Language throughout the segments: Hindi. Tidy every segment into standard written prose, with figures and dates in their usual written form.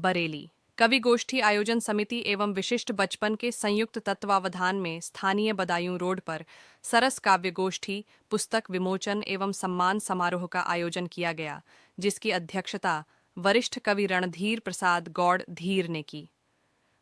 बरेली। कवि गोष्ठी आयोजन समिति एवं विशिष्ट बचपन के संयुक्त तत्वावधान में स्थानीय बदायूं रोड पर सरस काव्य गोष्ठी पुस्तक विमोचन एवं सम्मान समारोह का आयोजन किया गया, जिसकी अध्यक्षता वरिष्ठ कवि रणधीर प्रसाद गौड़ धीर ने की।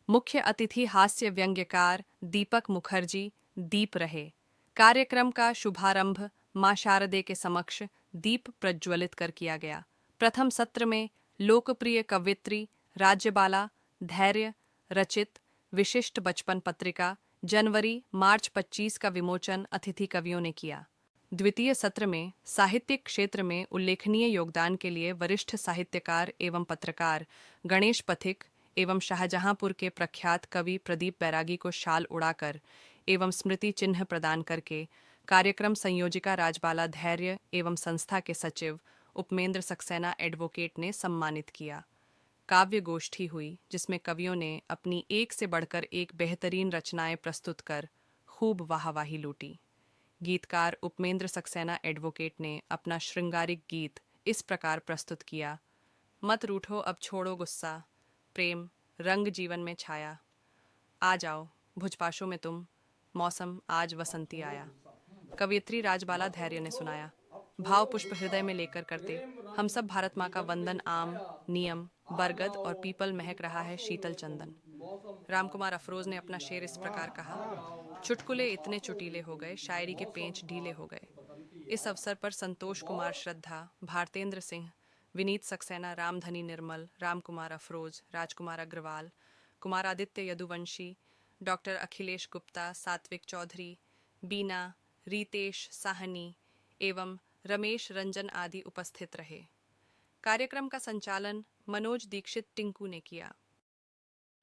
मुख्य अतिथि हास्य व्यंग्यकार दीपक मुखर्जी दीप रहे। कार्यक्रम का शुभारंभ मां शारदे के समक्ष दीप प्रज्वलित कर किया गया। प्रथम सत्र में लोकप्रिय कवयित्री राज्यबाला धैर्य रचित विशिष्ट बचपन पत्रिका जनवरी मार्च 25 का विमोचन अतिथि कवियों ने किया। द्वितीय सत्र में साहित्यिक क्षेत्र में उल्लेखनीय योगदान के लिए वरिष्ठ साहित्यकार एवं पत्रकार गणेश पथिक एवं शाहजहांपुर के प्रख्यात कवि प्रदीप बैरागी को शाल उड़ाकर एवं स्मृति चिन्ह प्रदान करके कार्यक्रम संयोजिका राजबाला धैर्य एवं संस्था के सचिव उपमेंद्र सक्सेना एडवोकेट ने सम्मानित किया। काव्य गोष्ठी हुई जिसमें कवियों ने अपनी एक से बढ़कर एक बेहतरीन रचनाएं प्रस्तुत कर खूब वाहवाही लूटी। गीतकार उपमेंद्र सक्सेना एडवोकेट ने अपना श्रृंगारिक गीत इस प्रकार प्रस्तुत किया। मत रूठो अब छोड़ो गुस्सा, प्रेम रंग जीवन में छाया, आ जाओ भुजपाशों में तुम, मौसम आज वसंती आया। कवयित्री राजबाला धैर्य ने सुनाया। भाव पुष्प हृदय में लेकर करते हम सब भारत माँ का वंदन, आम नियम बरगद और पीपल महक रहा है शीतल चंदन। रामकुमार अफरोज ने अपना शेर इस प्रकार कहा। चुटकुले इतने चुटीले हो गए, शायरी के पेंच ढीले हो गए। इस अवसर पर संतोष कुमार श्रद्धा, भारतेंद्र सिंह, विनीत सक्सेना, रामधनी निर्मल, रामकुमार अफरोज, राजकुमार अग्रवाल, कुमार आदित्य यदुवंशी, डॉक्टर अखिलेश गुप्ता, सात्विक चौधरी, बीना, रितेश साहनी एवं रमेश रंजन आदि उपस्थित रहे। कार्यक्रम का संचालन मनोज दीक्षित टिंकू ने किया।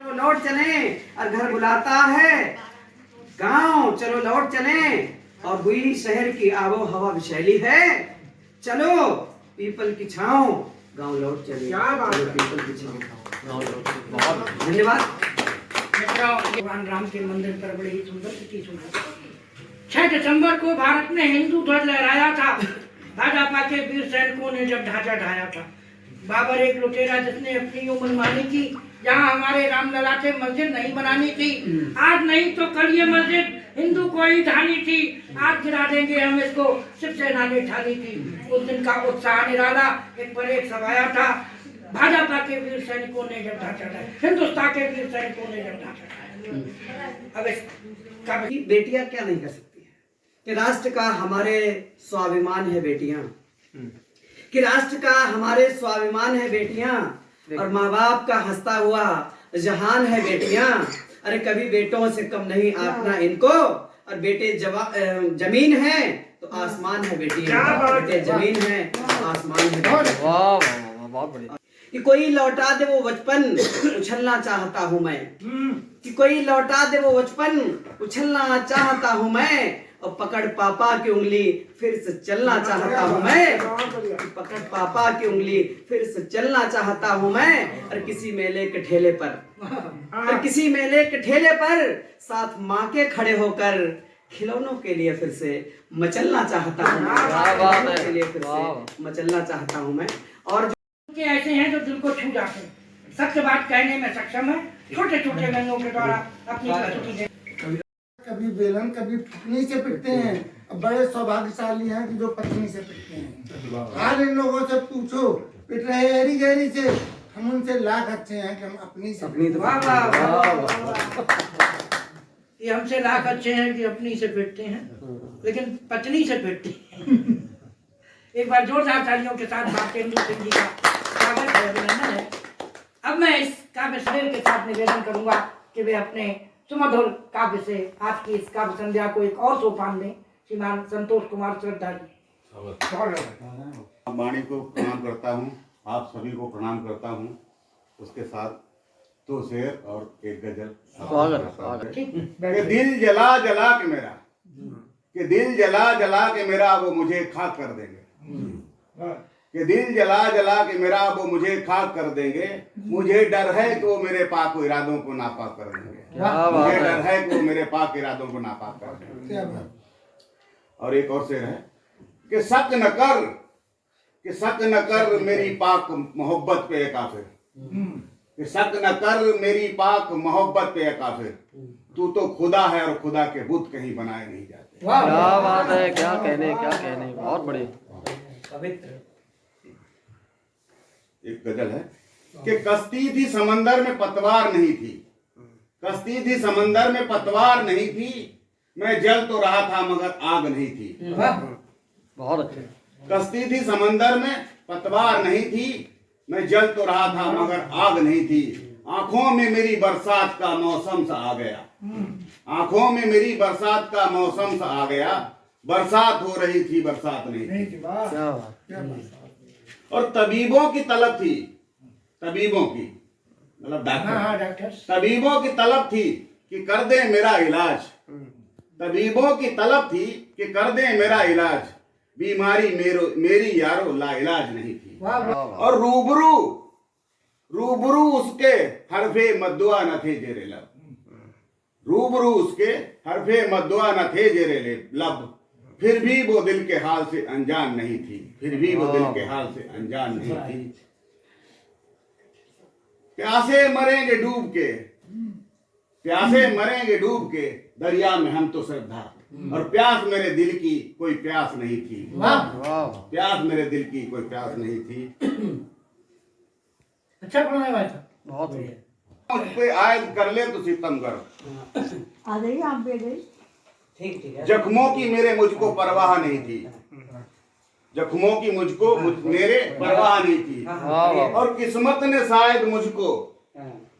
चलो लौट चले और घर बुलाता है गांव, चलो लौट चले और हुई शहर की आबो हवा विशैली है, चलो पीपल की छांव गांव लौट चले। क्या बात है, पीपल की छांव गांव लौट चले। बहुत धन्यवाद। भगवान राम के मंदिर पर बड़े ही सुंदर की सुंदर 6 दिसंबर को भारत में हिंदू ध्वज लहराया था। भाजपा के वीर सैनिकों ने जब ढांचा ढाया था। बाबर एक लुटेरा जिसने अपनी उम्र मानी की, जहाँ हमारे रामलला से मस्जिद नहीं बनानी थी, आज नहीं तो कल ये मस्जिद हिंदू को ही ढानी थी। आज गिरा देंगे हम इसको, शिवसेना ने ढानी थी। उस दिन का उत्साह निराला एक पर एक सभाया था। भाजपा के वीर सैनिकों ने जब ढांचा ढाया, हिंदुस्तान के वीर सैनिकों ने जब ढांचा ढाया। अब इसका बेटियां क्या नहीं कर सकती है कि राष्ट्र का हमारे स्वाभिमान है बेटियां, कि राष्ट्र का हमारे स्वाभिमान है बेटियां, और माँ बाप का हंसता हुआ जहान है बेटियां। अरे कभी बेटों से कम नहीं आंकना इनको, और बेटे जमीन है तो आसमान है बेटियां, बेटे जमीन है तो आसमान है। बहुत बढ़िया। कि कोई लौटा दे वो बचपन उछलना चाहता हूँ मैं, कि कोई लौटा दे वो बचपन उछलना चाहता हूँ मैं, और पकड़ पापा की उंगली फिर से चलना चाहता हूँ मैं, पकड़ पापा की उंगली फिर से चलना चाहता हूँ मैं। और किसी मेले के ठेले पर, और किसी मेले के ठेले पर साथ माँ के खड़े होकर खिलौनों के लिए फिर से मचलना चाहता हूँ, के लिए फिर से मचलना चाहता हूँ मैं। और के ऐसे हैं जो दिल को छू जाते हैं, सत्य बात कहने में सक्षम है, छोटे छोटे रंगों के द्वारा अपनी प्रस्तुति दे। कभी बेलन कभी पत्नी से पिटते हैं, अब बड़े सौभाग्यशाली हैं कि जो पत्नी से पिटते हैं। आज इन लोगों से पूछो पिट रहे गहरी गहरी से, हम उनसे लाख अच्छे हैं कि हम अपनी से। ये हमसे लाख अच्छे हैं कि अपनी से पिटते हैं, लेकिन पत्नी से पिटते हैं। एक बार जोरदार तालियों के साथ भारतेंद्र सिंह जी का स्वागत है, अभिनंदन है। अब मैं इस काव्य शरीर के साथ निवेदन करूंगा कि वे अपने सुमधुर काव्य से आज की इस काव्य संध्या को एक और सोपान दें। श्रीमान संतोष कुमार श्रद्धा जी। वाणी को प्रणाम करता हूँ, आप सभी को प्रणाम करता हूँ। उसके साथ 2 शेर और 1 गजल। कि दिल जला जला के मेरा, कि दिल जला जला के मेरा वो मुझे खाक कर देंगे, कि दिल जला जला के मेरा वो मुझे खाक कर देंगे। मुझे डर है कि वो मेरे पाक इरादों को नापाक कर देंगे, मुझे डर है कि वो मेरे पाक इरादों को नापाक कर देंगे। और एक और शेर है कि शक न कर, कि शक न कर मेरी पाक मोहब्बत पे काफिर, कि शक न कर मेरी पाक मोहब्बत पे काफिर, तू तो खुदा है और खुदा के बुत कहीं बनाए नहीं जाते। क्या बात है, क्या कहने, बहुत बड़े। पवित्र। एक गजल है कि कश्ती थी समंदर में पतवार नहीं थी, कश्ती थी समंदर में पतवार नहीं थी, मैं जल तो रहा था मगर आग नहीं थी। बहुत अच्छे। कश्ती थी समंदर में पतवार नहीं थी, मैं जल तो रहा था मगर आग नहीं थी। आंखों में मेरी बरसात का मौसम सा आ गया, आंखों में मेरी बरसात का मौसम सा आ गया, बरसात हो रही थी बरसात नहीं थी। क्या बात। और तबीबों की तलब थी, तबीबों की मतलब डॉक्टर, तबीबों की तलब थी कि कर दे मेरा इलाज, तबीबों की तलब थी कि कर दे मेरा इलाज, बीमारी मेरी यारो लाइलाज नहीं थी। और रूबरू रूबरू उसके हरफे मद्दुआ न थे जेरे लब, रूबरू उसके हरफे मद्दुआ न थे जेरे लब, फिर भी वो दिल के हाल से अनजान नहीं थी, फिर भी वो दिल के हाल से अनजान नहीं थी। प्यासे मरेंगे डूब के, प्यासे मरेंगे डूब के, दरिया में हम तो श्रद्धा, और प्यास मेरे दिल की कोई प्यास नहीं थी। प्यास मेरे दिल की कोई प्यास नहीं थी। अच्छा पढ़ाया भाई साहब, बहुत मुझ पे आयद कर ले तो सितम कर, आ गई आप भी गई। ठीक है। जख्मों की मेरे मुझको परवाह नहीं थी, जख्मों की मुझको मेरे परवाह नहीं थी। और किस्मत ने शायद मुझको,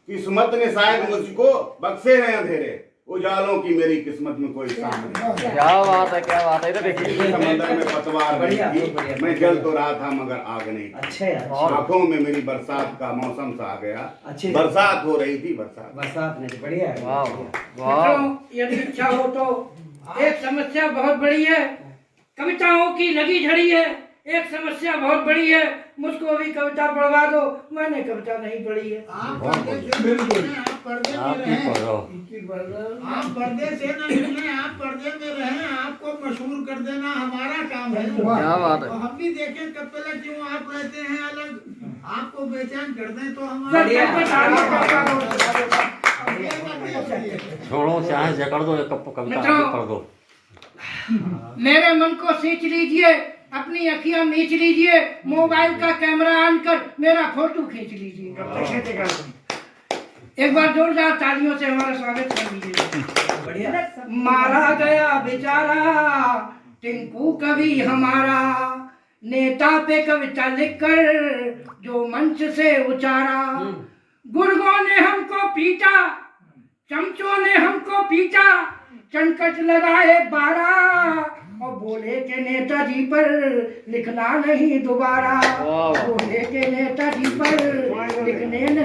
किस्मत ने शायद मुझको बख्शे हैं अंधेरे, उजालों की मेरी किस्मत में कोई काम नहीं। क्या बात है, क्या बात है। इधर देखिए, समंदर में पतवार नहीं थी, मैं जल तो रहा था मगर आग नहीं थी। अच्छे है। आंखों में मेरी बरसात का मौसम सा आ गया, अच्छी बरसात हो रही थी बरसात। बरसात नहीं, बढ़िया है। वाह वाह। मित्रों, यदि इच्छा हो तो एक समस्या बहुत बड़ी है, कविताओं की लगी झड़ी है, एक समस्या बहुत बड़ी है, मुझको भी कविता पढ़वा दो, मैंने कविता नहीं पढ़ी है। आप पर्दे से न निकलें, आप पर्दे में रहें, आप पर्दे से न निकलें, आप पर्दे में रहें, आपको मशहूर कर देना हमारा काम है। क्या बात है। तो हम भी देखें कब पहले क्यों आप रहते हैं अलग, आपको बेचैन कर दें तो बढ़िया। छोड़ो, चाहे जकड़ दो, कविता मित्रों, पढ़ दो। मेरे मन को सींच लीजिए, अपनी अखियां मीच लीजिए, मोबाइल का कैमरा ऑन कर मेरा फोटो खींच लीजिए। एक बार जोरदार तालियों से हमारा स्वागत कर लीजिए। बढ़िया। मारा गया बेचारा टिंकू कवि हमारा, नेता पे कविता लिखकर जो मंच से उचारा, गुर्गों ने हमको पीटा, चमचों ने हमको पीटा, चंकट लगाए 12, और बोले के नेताजी पर लिखना नहीं दोबारा, बोले के नेताजी पर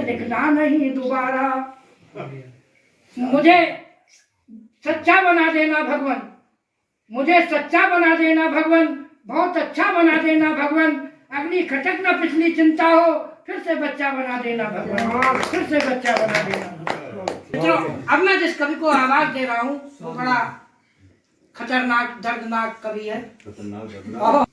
लिखना नहीं दोबारा। मुझे सच्चा बना देना भगवान, मुझे सच्चा बना देना भगवान, बहुत अच्छा बना देना भगवान, अगली खटक न पिछली चिंता हो, फिर से बच्चा बना देना भगवान, फिर से बच्चा बना देना। मित्रों, अब मैं जिस कवि को आवाज दे रहा हूँ वो बड़ा खतरनाक दर्दनाक कवि है।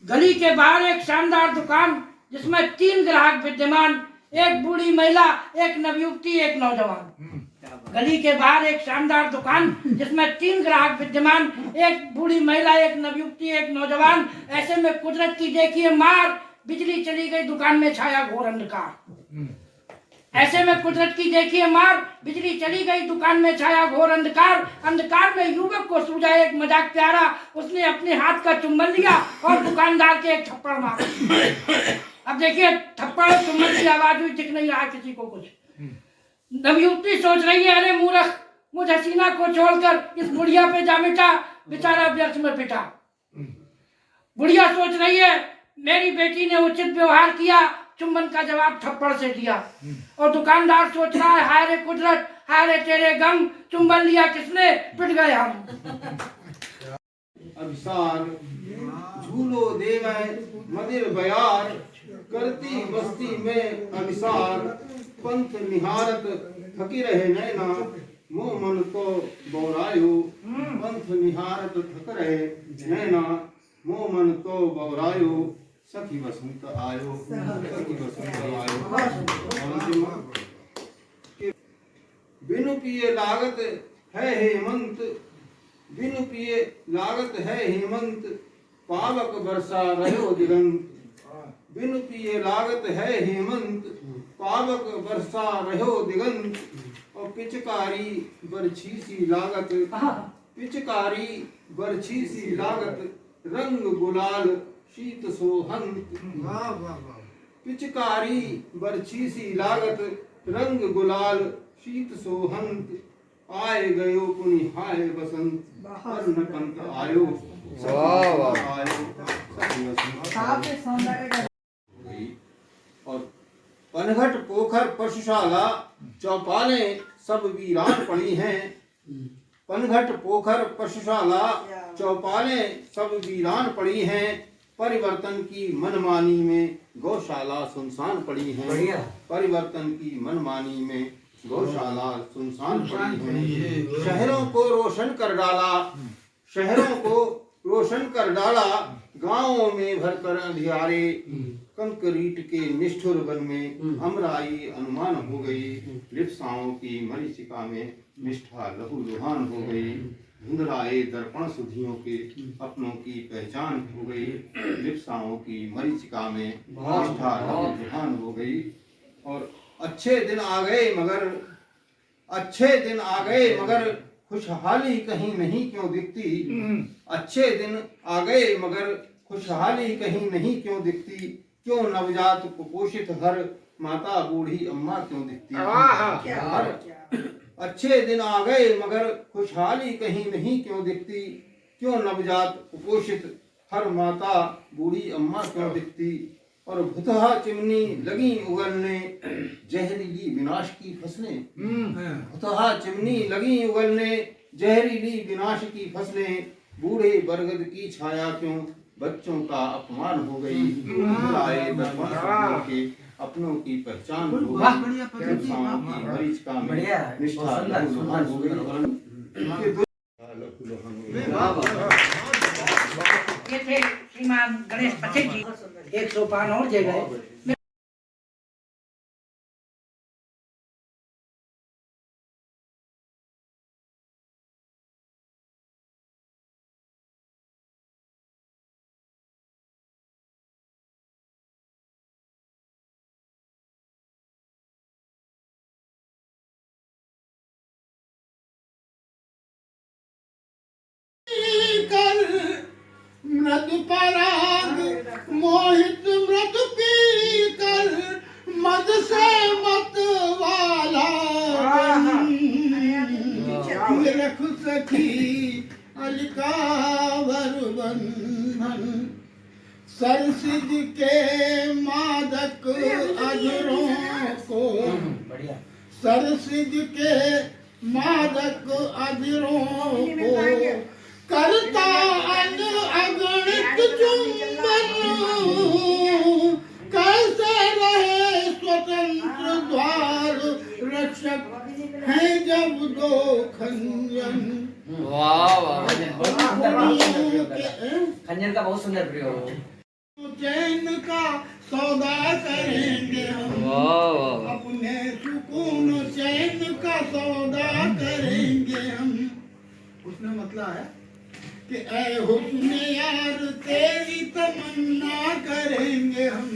गली के बाहर एक शानदार दुकान जिसमें 3 ग्राहक विद्यमान, एक बूढ़ी महिला, एक नवयुवती, एक नौजवान। गली के बाहर एक शानदार दुकान जिसमें 3 ग्राहक विद्यमान, एक बूढ़ी महिला, एक नवयुवती, एक नौजवान। ऐसे में कुदरत की देखिए मार, बिजली चली गई, दुकान में छाया घोर अंधकार। ऐसे में कुदरत की देखिए मार, बिजली चली गई, दुकान में छाया घोर अंधकार। अंधकार में युवक को सूझा एक मजाक प्यारा, उसने अपने हाथ का चुंबन लिया और दुकानदार के एक थप्पड़ मारा। अब देखिए, थप्पड़ और चुंबन की आवाज हुई, दिख नहीं रहा किसी को कुछ। नवयुवती सोच रही है, अरे मूर्ख, मुझ हसीना को छोड़कर इस बुढ़िया पे जा मिटा, बेचारा व्यर्थ में पिटा। बुढ़िया सोच रही है, मेरी बेटी ने उचित व्यवहार किया, चुंबन का जवाब थप्पड़ से दिया। और दुकानदार सोच रहा है, हाय रे कुदरत, हाय रे तेरे गम, चुंबन लिया किसने, पिट गए हम। अभिसार झूलो देवै मदिर बयार, करती बस्ती में अभिसार, पंथ निहारत थकी रहे नैना, मोह मन को बौरायु, पंथ निहारत थक रहे नैना, मोह मन को बौरायु, सखी वसंत आयो, सखी वसंत आयो। बिनु पिए लागत है हेमंत, बिनु पिए लागत है हेमंत, पावक वर्षा रहो दिगंत। बिनु पिए लागत है हेमंत, पावक वर्षा रहो दिगंत। और पिचकारी बरछी सी लागत, पिचकारी बरछी सी लागत, रंग गुलाल शीत सोहंत। पिचकारी बरछी सी लागत, रंग गुलाल शीत सोहंत। आए गयो पुनि हाय बसंत, वर्ण पंत आयो आयो। और पनघट पोखर पशुशाला चौपाले सब वीरान पड़ी हैं। पनघट पोखर पशुशाला चौपाले सब वीरान पड़ी हैं। परिवर्तन की मनमानी में गौशाला सुनसान पड़ी हैं। परिवर्तन की मनमानी में गौशाला सुनसान पड़ी हैं। शहरों को रोशन कर डाला, शहरों को रोशन कर डाला, गांवों में भरकर अंधियारे। कंक्रीट के निष्ठुर वन में अमराई अनुमान हो गई। लिप्साओं की मरीचिका में निष्ठा लहूलुहान हो गई। धुंधलाए दर्पण सुधियों के अपनों की पहचान हो गई। लिप्साओं की मरीचिका में निष्ठा लहूलुहान हो गई। और अच्छे दिन आ गए मगर, अच्छे दिन आ गए मगर खुशहाली कहीं नहीं क्यों दिखती। अच्छे दिन आ गए मगर खुशहाली कहीं नहीं क्यों दिखती। क्यों नवजात कुपोषित हर माता बूढ़ी अम्मा क्यों दिखती। अच्छे दिन आ गए मगर खुशहाली कहीं नहीं क्यों दिखती। क्यों नवजात कुपोषित हर माता बूढ़ी अम्मा क्यों दिखती। और भुतहा चिमनी लगी उगलने जहरीली विनाश की फसलें। भुतहा चिमनी लगी उगलने जहरीली विनाश की फसलें। बूढ़े बरगद की छाया क्यों बच्चों का अपमान हो गई। बुलाए दर्पण सुधियों के अपनों की पहचान हो गई। लिप्साओं की मरीचिका में निष्ठा लहूलुहान हो गई। ये थे श्रीमान गणेश पथिक जी। एक सोपान और दे गए। मृद पराग मोहित मृद पी कर मद से मत वाला रख सखी अलकावर बंधन। सरसिज के मादक अधरों को, सरसिज के मादक अधरों को करता अगणित चुंबन। कैसे रहे स्वतंत्र द्वार रक्षक है जब दो खंजन। खंजन का बहुत सुंदर प्रयोग। चैन का सौदा करेंगे हम, अपने सुकून चैन का सौदा करेंगे हम। उसने मतलब है कि ऐ हुस्न यार तेरी तमन्ना करेंगे हम।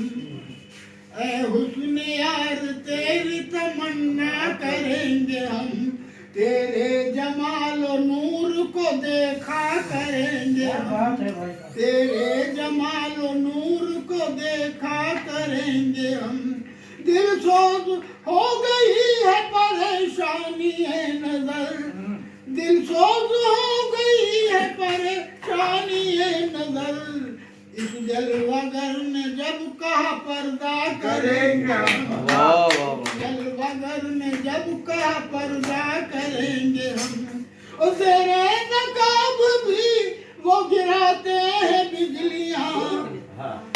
ऐ हुस्न यार तेरी तमन्ना करेंगे हम। तेरे जमाल और नूर को देखा करेंगे हम। तेरे जमाल और नूर को देखा करेंगे हम। दिल सोच हो गई है परेशानी है नजर। दिल सोच हो गई है परेशानी है नजर। इस जलवागर ने जब कहा पर्दा करेंगे, जलवागर ने जब कहा पर्दा करेंगे हम। और तेरे नकाब भी वो गिराते हैं बिजलियां।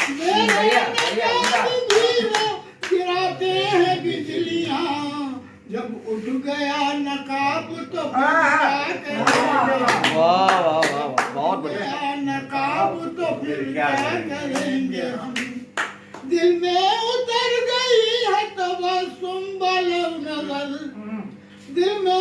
तेरे नकाब भी वो गिराते हैं बिजलियां। जब उठ गया नकाब तो फिर क्या करेंगे। बहुत बढ़िया। नकाब तो फिर क्या करेंगे हम। दिल में उतर गई है तबस्सुम बलव नजर। दिल में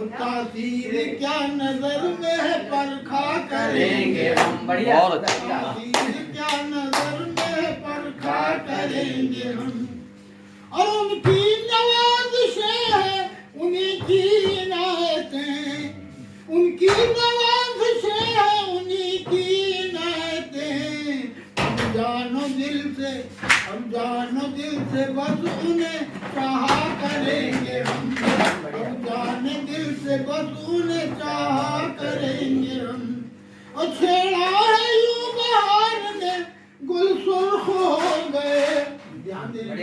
तासीर क्या नजर में है परखा करेंगे हम। बहुत अच्छा। तासीर क्या नजर में है परखा करेंगे हम। और उनकी नवाज़िशें हैं, उन्हीं की इनायतें, उनकी नवाज़िशें हैं, उन्हीं की इनायतें। हम जानो दिल से बस उन्हें चाहा करेंगे हम। हम जाने दिल से बस उन्हें चाहा करेंगे हम। और छेड़ा है यूं बहार ने गुल सुर्ख हो गए। ध्यान देना।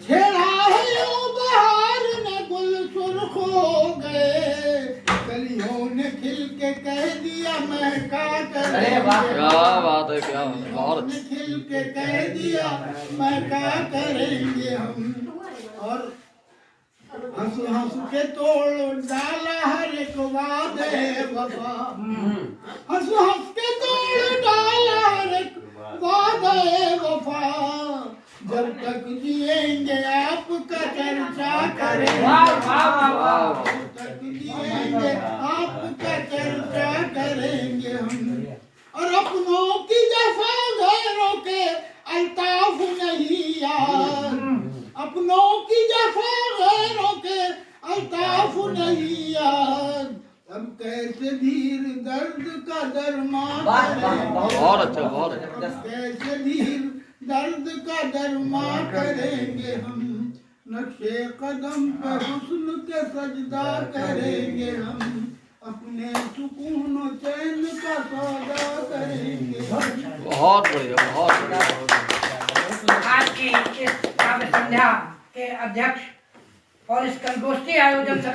छेड़ा है यूं बहार ने गुल सुर्ख हो गए। कलियों ने खिल के कह दिया महका करेंगे। क्या बात है, क्या बहुत ने खिल के कह दिया महका करेंगे हम। और हंस हंस के तोड़ डाला हर एक वादे वफा। हंस हंस के तोड़ डाला हर एक वादे वफा। जब तक जिएंगे आपका चर्चा करेंगे। जब तक जिएंगे आपका चर्चा करेंगे हम। और अपनों की जफा गैरों के अल्ताफ नहीं यार। अपनों की जफा गैरों के अल्ताफ नहीं यार। अब कैसे धीर दर्द का दरमा करेंगे। बहुत अच्छा, बहुत अच्छा। अब कैसे धीर दर्द का दरमा करेंगे हम। नक्शे कदम पर हुस्न के सजदा करेंगे हम। अपने सुकून और चैन का सौदा करेंगे। बहुत बढ़िया, बहुत बढ़िया। आज की इस काव्य संध्या के अध्यक्ष और इस संगोष्ठी आयोजन समिति